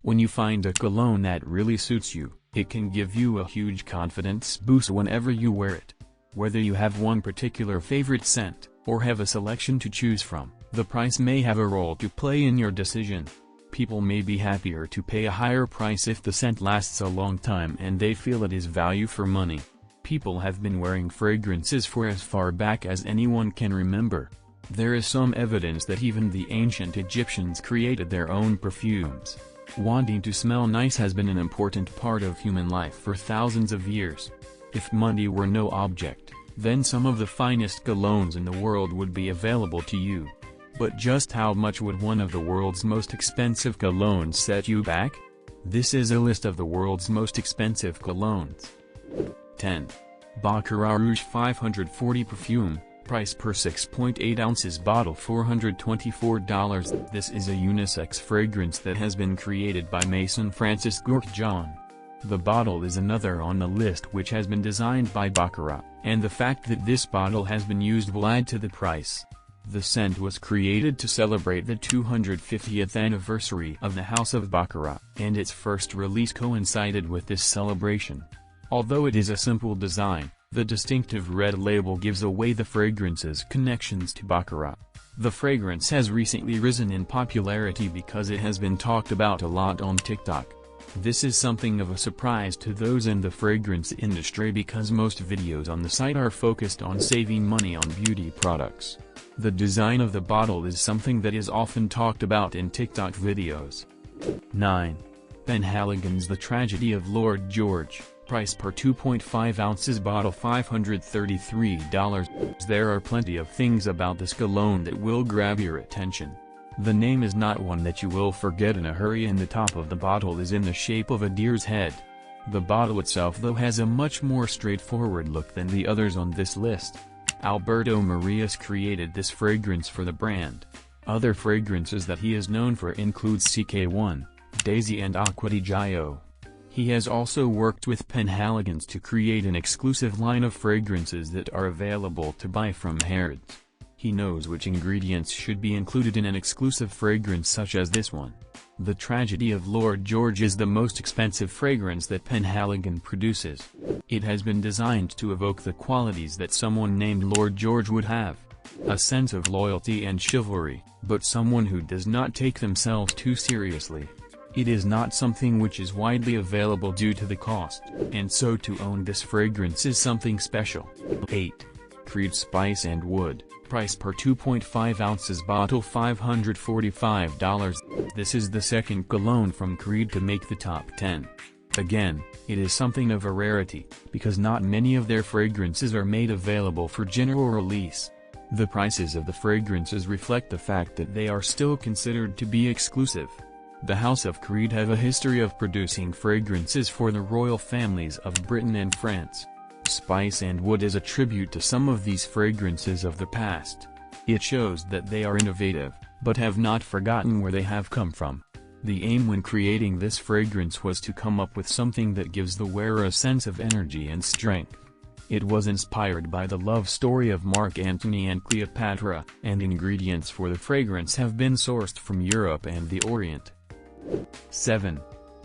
When you find a cologne that really suits you, it can give you a huge confidence boost whenever you wear it. Whether you have one particular favorite scent, or have a selection to choose from, the price may have a role to play in your decision. People may be happier to pay a higher price if the scent lasts a long time and they feel it is value for money. People have been wearing fragrances for as far back as anyone can remember. There is some evidence that even the ancient Egyptians created their own perfumes. Wanting to smell nice has been an important part of human life for thousands of years. If money were no object, then some of the finest colognes in the world would be available to you. But just how much would one of the world's most expensive colognes set you back? This is a list of the world's most expensive colognes. 10. Bakraouge 540 Perfume, price per 6.8 ounces bottle $424. This is a unisex fragrance that has been created by Mason Francis Gourkjan. The bottle is another on the list which has been designed by Bakraouge, and the fact that this bottle has been used will add to the price. The scent was created to celebrate the 250th anniversary of the House of Bakraouge, and its first release coincided with this celebration. Although it is a simple design, the distinctive red label gives away the fragrance's connections to Bakraouge. The fragrance has recently risen in popularity because it has been talked about a lot on TikTok. This is something of a surprise to those in the fragrance industry because most videos on the site are focused on saving money on beauty products. The design of the bottle is something that is often talked about in TikTok videos. 9. Penhaligon's The Tragedy of Lord George, price per 2.5 ounces bottle $533. There are plenty of things about this cologne that will grab your attention. The name is not one that you will forget in a hurry, and the top of the bottle is in the shape of a deer's head. The bottle itself though has a much more straightforward look than the others on this list. Alberto Marias created this fragrance for the brand. Other fragrances that he is known for include CK1, Daisy and Acqua di Gio. He has also worked with Penhaligon's to create an exclusive line of fragrances that are available to buy from Harrods. He knows which ingredients should be included in an exclusive fragrance such as this one. The Tragedy of Lord George is the most expensive fragrance that Penhaligon produces. It has been designed to evoke the qualities that someone named Lord George would have. A sense of loyalty and chivalry, but someone who does not take themselves too seriously. It is not something which is widely available due to the cost, and so to own this fragrance is something special. 8. Creed Spice and Wood, price per 2.5 ounces bottle $545. This is the second cologne from Creed to make the top 10. Again, it is something of a rarity, because not many of their fragrances are made available for general release. The prices of the fragrances reflect the fact that they are still considered to be exclusive. The House of Creed have a history of producing fragrances for the royal families of Britain and France. Spice and Wood is a tribute to some of these fragrances of the past. It shows that they are innovative, but have not forgotten where they have come from. The aim when creating this fragrance was to come up with something that gives the wearer a sense of energy and strength. It was inspired by the love story of Mark Antony and Cleopatra, and ingredients for the fragrance have been sourced from Europe and the Orient. 7.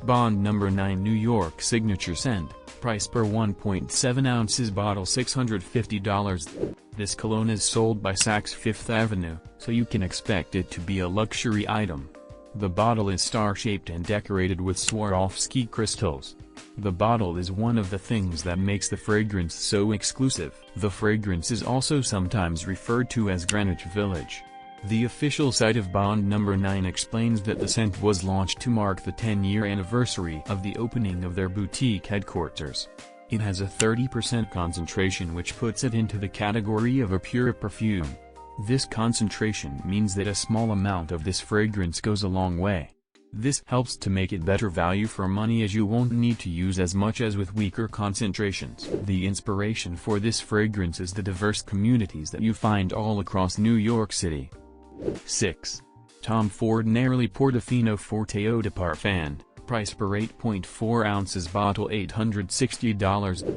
Bond No. 9 New York Signature Scent, price per 1.7 ounces bottle $650. This cologne is sold by Saks Fifth Avenue, so you can expect it to be a luxury item. The bottle is star-shaped and decorated with Swarovski crystals. The bottle is one of the things that makes the fragrance so exclusive. The fragrance is also sometimes referred to as Greenwich Village. The official site of Bond No. 9 explains that the scent was launched to mark the 10-year anniversary of the opening of their boutique headquarters. It has a 30% concentration, which puts it into the category of a pure perfume. This concentration means that a small amount of this fragrance goes a long way. This helps to make it better value for money, as you won't need to use as much as with weaker concentrations. The inspiration for this fragrance is the diverse communities that you find all across New York City. 6. Tom Ford Neroli Portofino Forte Eau de Parfum, price per 8.4 ounces bottle $860.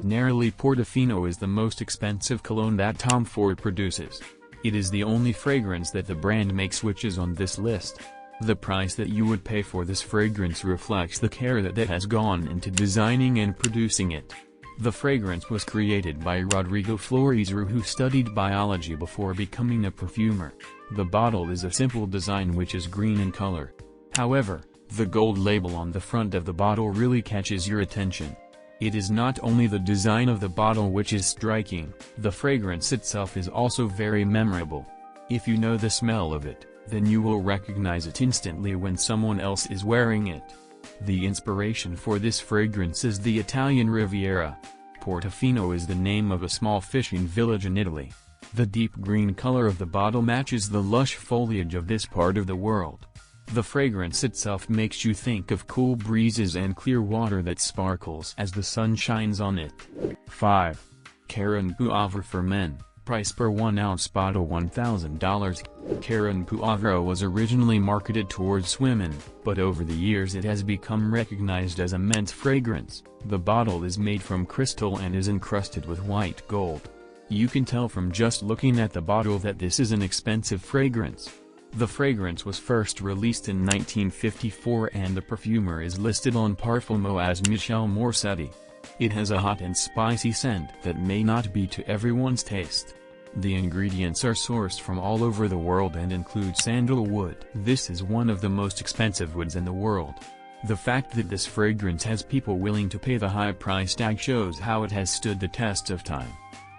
Neroli Portofino is the most expensive cologne that Tom Ford produces. It is the only fragrance that the brand makes which is on this list. The price that you would pay for this fragrance reflects the care that has gone into designing and producing it. The fragrance was created by Rodrigo Floresru, who studied biology before becoming a perfumer. The bottle is a simple design which is green in color. However, the gold label on the front of the bottle really catches your attention. It is not only the design of the bottle which is striking, the fragrance itself is also very memorable. If you know the smell of it, then you will recognize it instantly when someone else is wearing it. The inspiration for this fragrance is the Italian Riviera. Portofino is the name of a small fishing village in Italy. The deep green color of the bottle matches the lush foliage of this part of the world. The fragrance itself makes you think of cool breezes and clear water that sparkles as the sun shines on it. 5. Creta Ventis for men. Price per 1 ounce bottle $1,000. Creta Ventis was originally marketed towards women, but over the years it has become recognized as a men's fragrance. The bottle is made from crystal and is encrusted with white gold. You can tell from just looking at the bottle that this is an expensive fragrance. The fragrance was first released in 1954 and the perfumer is listed on Parfumo as Michel Morsetti. It has a hot and spicy scent that may not be to everyone's taste. The ingredients are sourced from all over the world and include sandalwood. This is one of the most expensive woods in the world. The fact that this fragrance has people willing to pay the high price tag shows how it has stood the test of time.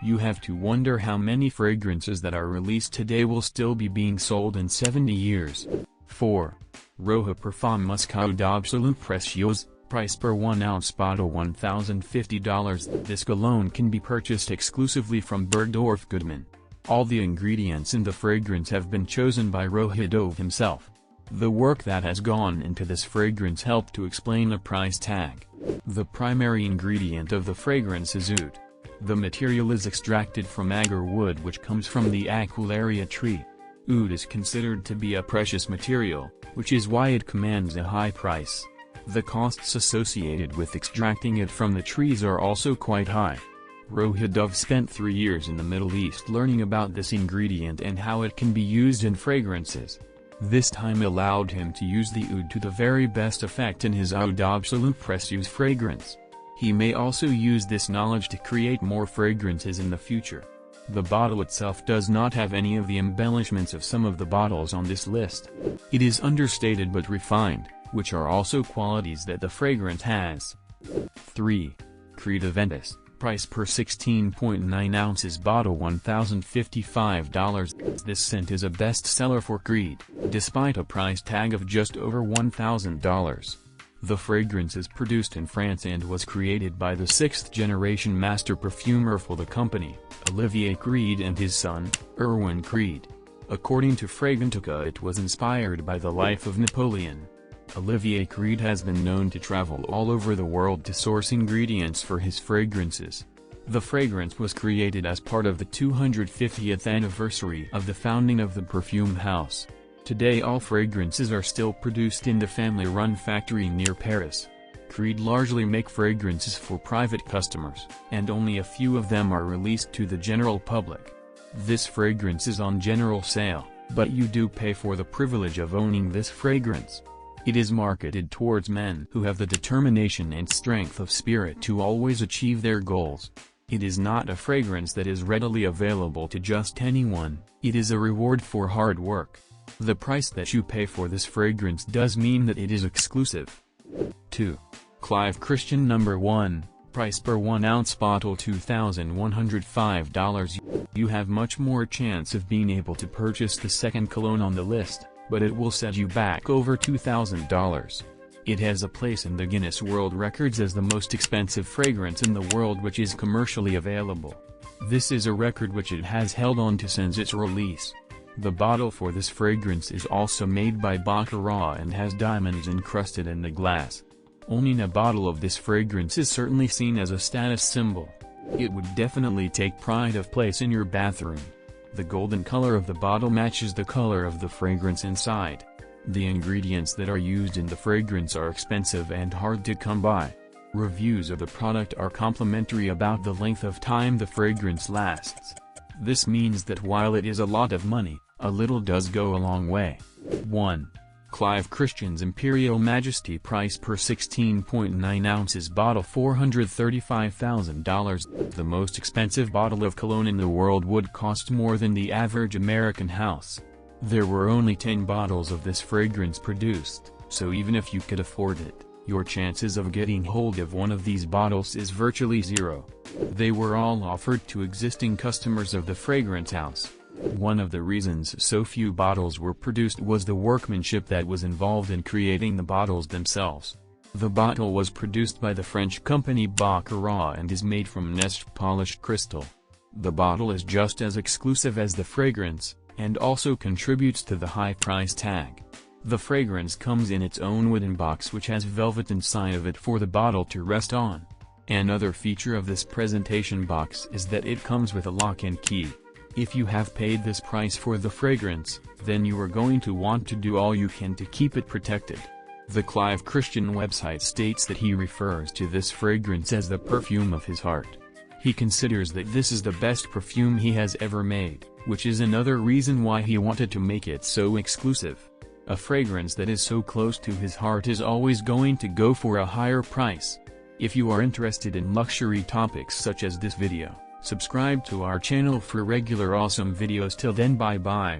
You have to wonder how many fragrances that are released today will still be being sold in 70 years. 4. Roha Performum Eau d'Absolu Précieuse. Price per 1 ounce bottle $1,050. This cologne can be purchased exclusively from Bergdorf Goodman. All the ingredients in the fragrance have been chosen by Roha himself. The work that has gone into this fragrance helped to explain the price tag. The primary ingredient of the fragrance is oud. The material is extracted from agar wood, which comes from the Aquilaria tree. Oud is considered to be a precious material, which is why it commands a high price. The costs associated with extracting it from the trees are also quite high. Roha spent 3 years in the Middle East learning about this ingredient and how it can be used in fragrances. This time allowed him to use the oud to the very best effect in his Eau d'Absolu Précieuse fragrance. He may also use this knowledge to create more fragrances in the future. The bottle itself does not have any of the embellishments of some of the bottles on this list. It is understated but refined, which are also qualities that the fragrance has. 3. Creta Ventis. Price per 16.9 ounces bottle $1,055. This scent is a bestseller for Creed, despite a price tag of just over $1,000. The fragrance is produced in France and was created by the 6th-generation master perfumer for the company, Olivier Creed, and his son, Erwin Creed. According to Fragrantica, it was inspired by the life of Napoleon. Olivier Creed has been known to travel all over the world to source ingredients for his fragrances. The fragrance was created as part of the 250th anniversary of the founding of the perfume house. Today all fragrances are still produced in the family-run factory near Paris. Creed largely make fragrances for private customers, and only a few of them are released to the general public. This fragrance is on general sale, but you do pay for the privilege of owning this fragrance. It is marketed towards men who have the determination and strength of spirit to always achieve their goals. It is not a fragrance that is readily available to just anyone, it is a reward for hard work. The price that you pay for this fragrance does mean that it is exclusive. 2. Clive Christian No. 1. Price per 1 ounce bottle $2,105. You have much more chance of being able to purchase the second cologne on the list, but it will set you back over $2,000. It has a place in the Guinness World Records as the most expensive fragrance in the world which is commercially available. This is a record which it has held on to since its release. The bottle for this fragrance is also made by Bakraouge and has diamonds encrusted in the glass. Owning a bottle of this fragrance is certainly seen as a status symbol. It would definitely take pride of place in your bathroom. The golden color of the bottle matches the color of the fragrance inside. The ingredients that are used in the fragrance are expensive and hard to come by. Reviews of the product are complimentary about the length of time the fragrance lasts. This means that while it is a lot of money, a little does go a long way. 1. Clive Christian's Imperial Majesty price per 16.9 ounces bottle $435,000. The most expensive bottle of cologne in the world would cost more than the average American house. There were only 10 bottles of this fragrance produced, so even if you could afford it, your chances of getting hold of one of these bottles is virtually zero. They were all offered to existing customers of the fragrance house. One of the reasons so few bottles were produced was the workmanship that was involved in creating the bottles themselves. The bottle was produced by the French company Bakraouge and is made from Nest polished crystal. The bottle is just as exclusive as the fragrance, and also contributes to the high price tag. The fragrance comes in its own wooden box which has velvet inside of it for the bottle to rest on. Another feature of this presentation box is that it comes with a lock and key. If you have paid this price for the fragrance, then you are going to want to do all you can to keep it protected. The Clive Christian website states that he refers to this fragrance as the perfume of his heart. He considers that this is the best perfume he has ever made, which is another reason why he wanted to make it so exclusive. A fragrance that is so close to his heart is always going to go for a higher price. If you are interested in luxury topics such as this video, subscribe to our channel for regular awesome videos. Till then, bye bye.